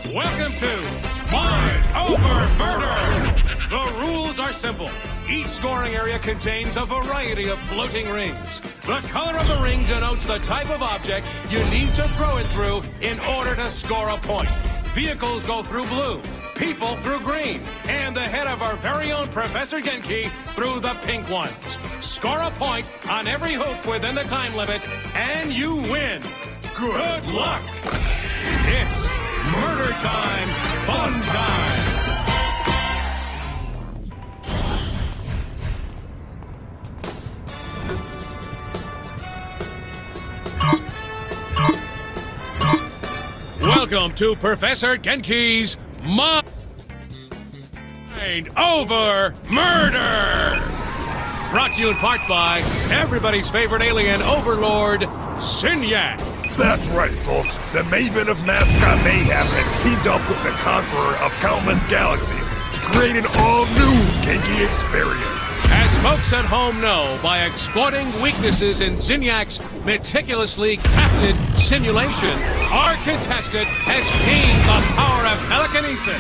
Welcome to Mind Over Murder! The rules are simple. Each scoring area contains a variety of floating rings. The color of the ring denotes the type of object you need to throw it through in order to score a point. Vehicles go through blue, people through green, and the head of our very own Professor Genki through the pink ones. Score a point on every hoop within the time limit, and you win. Good luck! It's Murder Time, Fun Time! Welcome to Professor Genki's Mind Over Murder! Brought to you in part by everybody's favorite alien overlord, Zinyak. That's right, folks. The Maven of Mascot Mayhem has teamed up with the Conqueror of Countless Galaxies to create an all-new Genki experience. As folks at home know, by exploiting weaknesses in Zinyak's meticulously crafted simulation, our contestant has gained the power of telekinesis.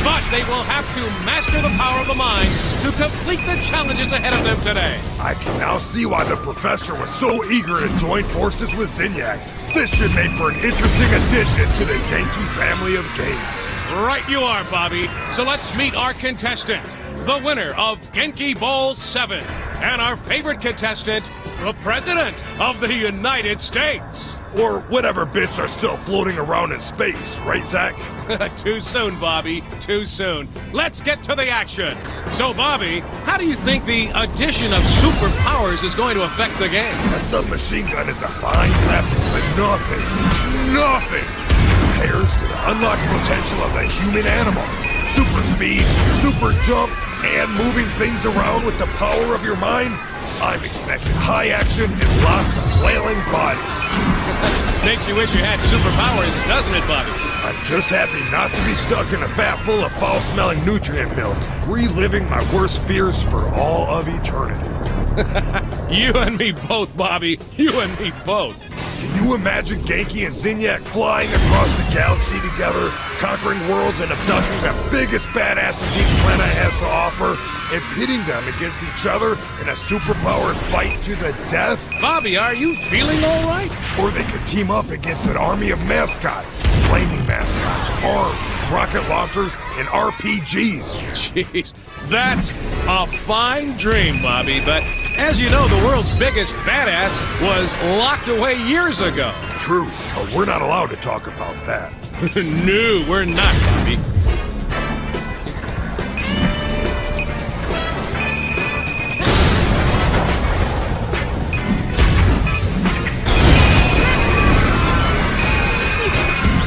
But they will have to master the power of the mind to complete the challenges ahead of them today. I can now see why the Professor was so eager to join forces with Zinyak. This should make for an interesting addition to the Genki family of games. Right you are, Bobby. So let's meet our contestant, the winner of Genki Bowl 7, and our favorite contestant, the President of the United States. Or whatever bits are still floating around in space, right, Zach? Too soon, Bobby. Too soon. Let's get to the action. So, Bobby, how do you think the addition of superpowers is going to affect the game? A submachine gun is a fine weapon, but nothing compares to the unlocked potential of the human animal. Super speed, super jump, and moving things around with the power of your mind. I'm expecting high action and lots of flailing bodies. Makes you wish you had superpowers, doesn't it, Bobby? I'm just happy not to be stuck in a vat full of foul-smelling nutrient milk, reliving my worst fears for all of eternity. You and me both, Bobby. You and me both. Can you imagine Genki and Zinyak flying across the galaxy together, conquering worlds and abducting the biggest badasses each planet has to offer, and pitting them against each other in a superpowered fight to the death? Bobby, are you feeling all right? Or they could team up against an army of mascots, flaming mascots, arms, rocket launchers, and RPGs. Jeez, that's a fine dream, Bobby, but as you know, the world's biggest badass was locked away years ago. True, but we're not allowed to talk about that. No, we're not, Bobby.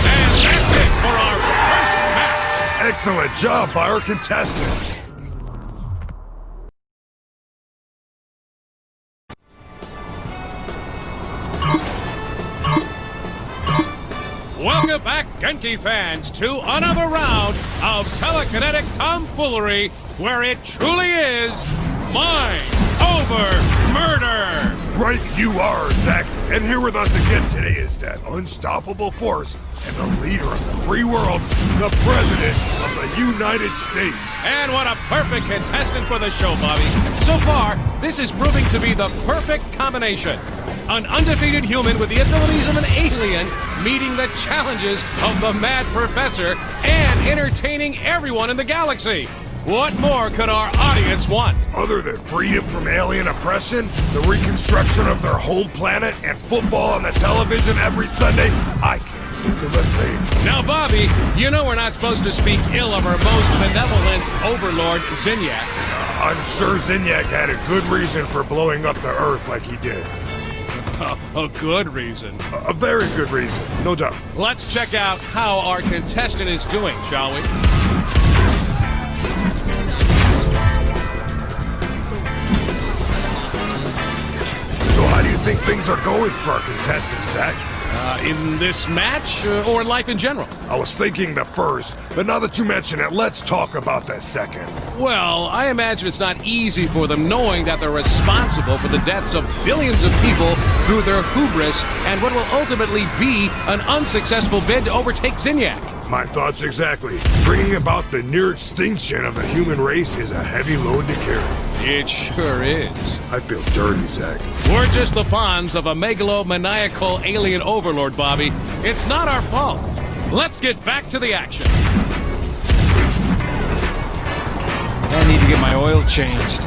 And that's it for our first match. Excellent job by our contestant. Welcome back, Genki fans, to another round of telekinetic tomfoolery, where it truly is Mind Over Murder! Right you are, Zach. And here with us again today is that unstoppable force and the leader of the free world, the President of the United States. And what a perfect contestant for the show, Bobby. So far, this is proving to be the perfect combination. An undefeated human with the abilities of an alien meeting the challenges of the Mad Professor and entertaining everyone in the galaxy. What more could our audience want? Other than freedom from alien oppression, the reconstruction of their home planet, and football on the television every Sunday, I can't think of a thing. Now, Bobby, you know we're not supposed to speak ill of our most benevolent overlord, Zinyak. I'm sure Zinyak had a good reason for blowing up the Earth like he did. A good reason. A very good reason, no doubt. Let's check out how our contestant is doing, shall we? So how do you think things are going for our contestant, Zach? In this match, or in life in general? I was thinking the first, but now that you mention it, let's talk about the second. Well, I imagine it's not easy for them knowing that they're responsible for the deaths of billions of people through their hubris and what will ultimately be an unsuccessful bid to overtake Zinyak. My thoughts exactly. Bringing about the near extinction of the human race is a heavy load to carry. It sure is. I feel dirty, Zach. We're just the pawns of a megalomaniacal alien overlord, Bobby. It's not our fault. Let's get back to the action. I need to get my oil changed.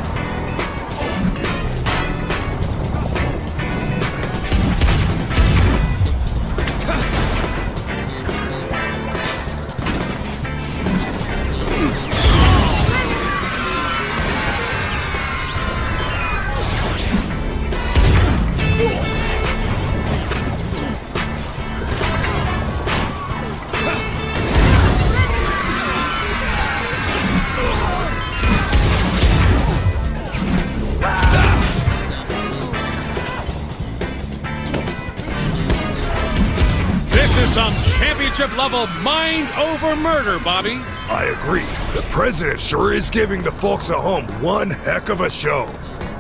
Some championship-level mind-over-murder, Bobby. I agree. The president sure is giving the folks at home one heck of a show.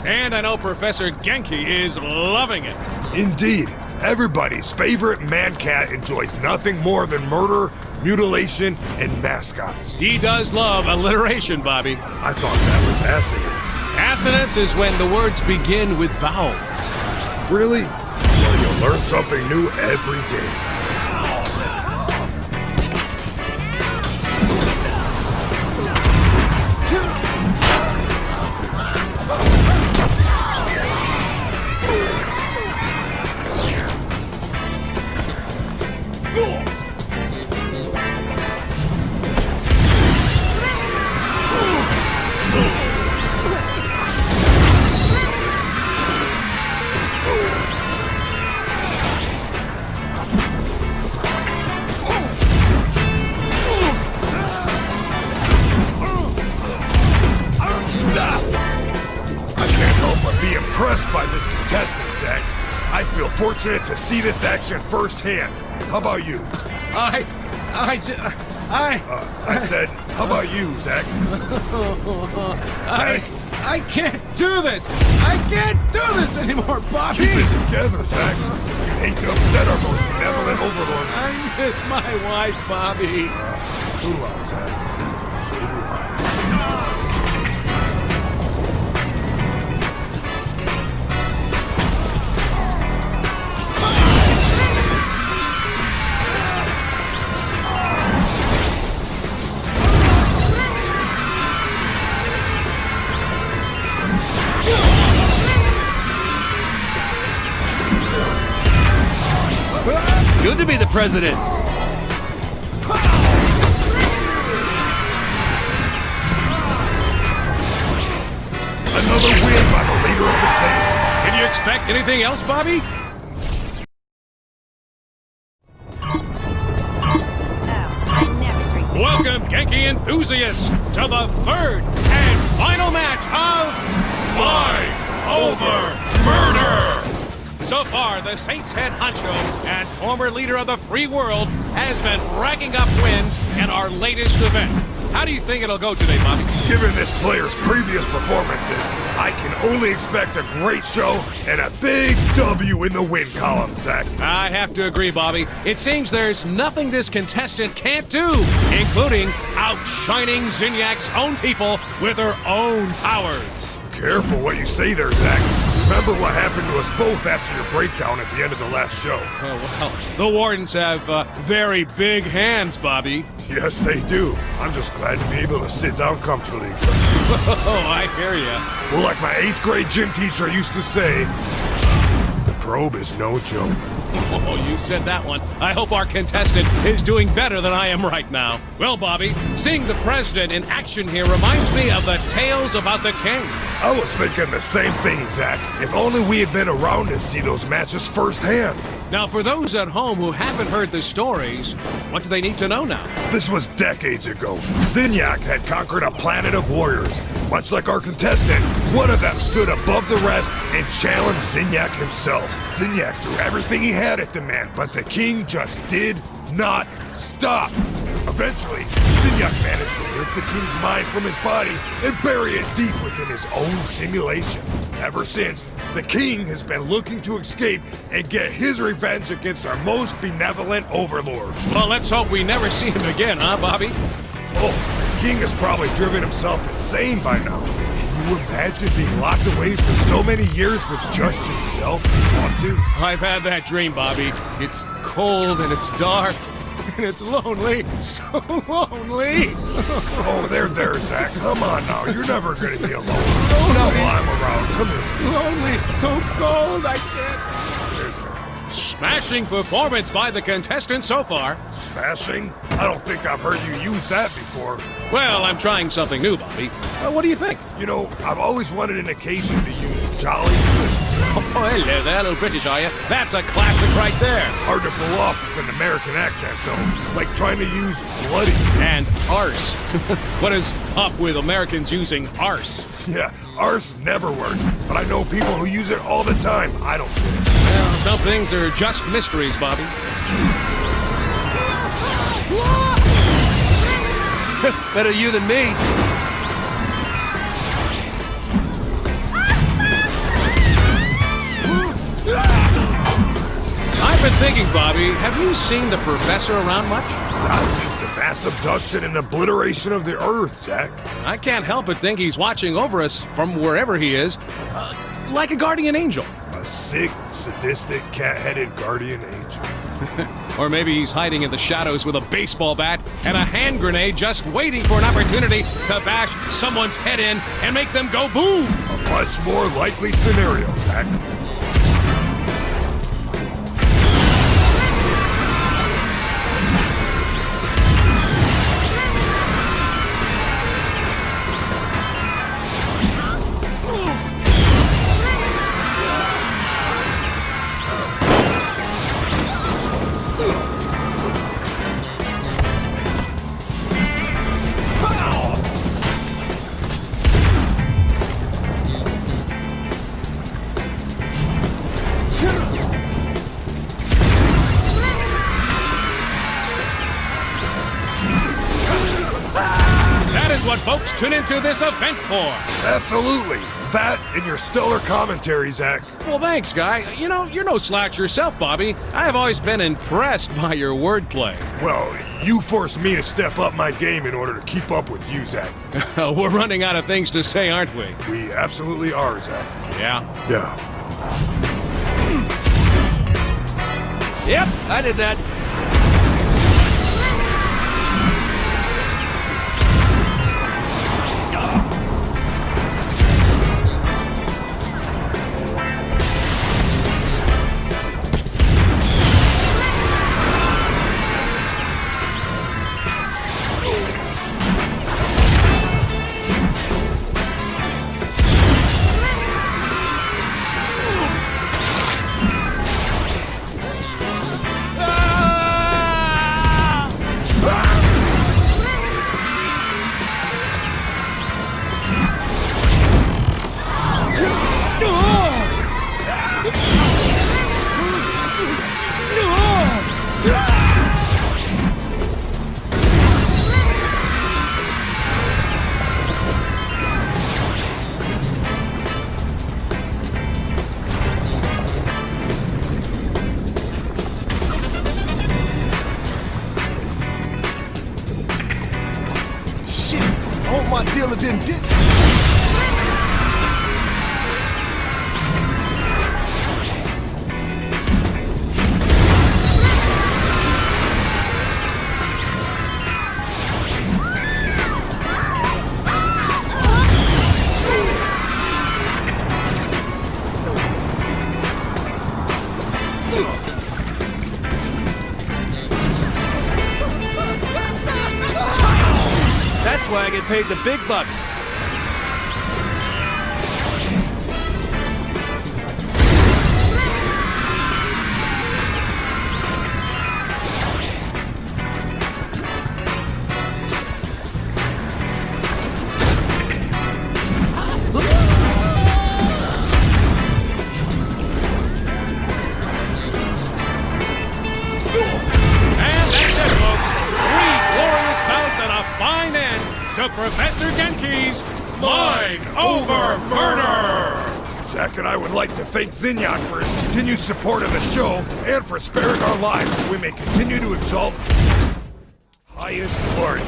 And I know Professor Genki is loving it. Indeed. Everybody's favorite man-cat enjoys nothing more than murder, mutilation, and mascots. He does love alliteration, Bobby. I thought that was assonance. Assonance is when the words begin with vowels. Really? Well, you'll learn something new every day. Impressed by this contestant, Zach. I feel fortunate to see this action firsthand. How about you? I said, how about you, Zach? I can't do this! I can't do this anymore, Bobby! Keep it together, Zach. You hate to upset our most benevolent overlord. I miss my wife, Bobby. So do I, Zach. So do I. Good to be the president. Another win by the leader of the Saints. Can you expect anything else, Bobby? Welcome, Genki enthusiasts, to the third and final match of Mind Over Murder! So far, the Saints head honcho and former leader of the free world has been racking up wins in our latest event. How do you think it'll go today, Bobby? Given this player's previous performances, I can only expect a great show and a big W in the win column, Zach. I have to agree, Bobby. It seems there's nothing this contestant can't do, including outshining Zinyak's own people with her own powers. Careful what you say there, Zach. Remember what happened to us both after your breakdown at the end of the last show. Oh, well, the Wardens have very big hands, Bobby. Yes, they do. I'm just glad to be able to sit down comfortably. Oh, I hear ya. Well, like my 8th grade gym teacher used to say, the probe is no joke. Oh, you said that one. I hope our contestant is doing better than I am right now. Well, Bobby, seeing the president in action here reminds me of the tales about the king. I was thinking the same thing, Zach. If only we had been around to see those matches firsthand. Now, for those at home who haven't heard the stories, what do they need to know now? This was decades ago. Zinyak had conquered a planet of warriors. Much like our contestant, one of them stood above the rest and challenged Zinyak himself. Zinyak threw everything he had at the man, but the king just did not stop. Eventually, Zinyak managed to rip the king's mind from his body and bury it deep within his own simulation. Ever since, the king has been looking to escape and get his revenge against our most benevolent overlord. Well, let's hope we never see him again, huh, Bobby? Oh, the king has probably driven himself insane by now. Can you imagine being locked away for so many years with just yourself to talk to? I've had that dream, Bobby. It's cold and it's dark and it's lonely. So lonely. Oh, there, Zach. Come on now. You're never going to be alone. Not while I'm around. Come here. Lonely, so cold, I can't. Smashing performance by the contestants so far. Smashing? I don't think I've heard you use that before. Well, I'm trying something new, Bobby. What do you think? You know, I've always wanted an occasion to use jolly good. Oh, hello there, little British, are you? That's a classic right there. Hard to pull off with an American accent, though. Like trying to use bloody. And arse. What is up with Americans using arse? Yeah, arse never works, but I know people who use it all the time. I don't get it. Well, some things are just mysteries, Bobby. Better you than me. I've been thinking, Bobby, have you seen the professor around much? Not since the mass abduction and obliteration of the Earth, Zach. I can't help but think he's watching over us from wherever he is, like a guardian angel. A sick, sadistic, cat-headed guardian angel. Or maybe he's hiding in the shadows with a baseball bat and a hand grenade just waiting for an opportunity to bash someone's head in and make them go boom. A much more likely scenario, Zach. What folks tune into this event for. Absolutely. That and your stellar commentary, Zach. Well, thanks, guy. You know, you're no slouch yourself, Bobby. I have always been impressed by your wordplay. Well, you forced me to step up my game in order to keep up with you, Zach. We're running out of things to say, aren't we? We absolutely are, Zach. Yeah? Yeah. Yep, I did that. My dealer didn't ditch. That's why I get paid the big bucks. To Professor Genki's Mind Over Murder! Zach and I would like to thank Zinyak for his continued support of the show and for sparing our lives so we may continue to exalt highest glory.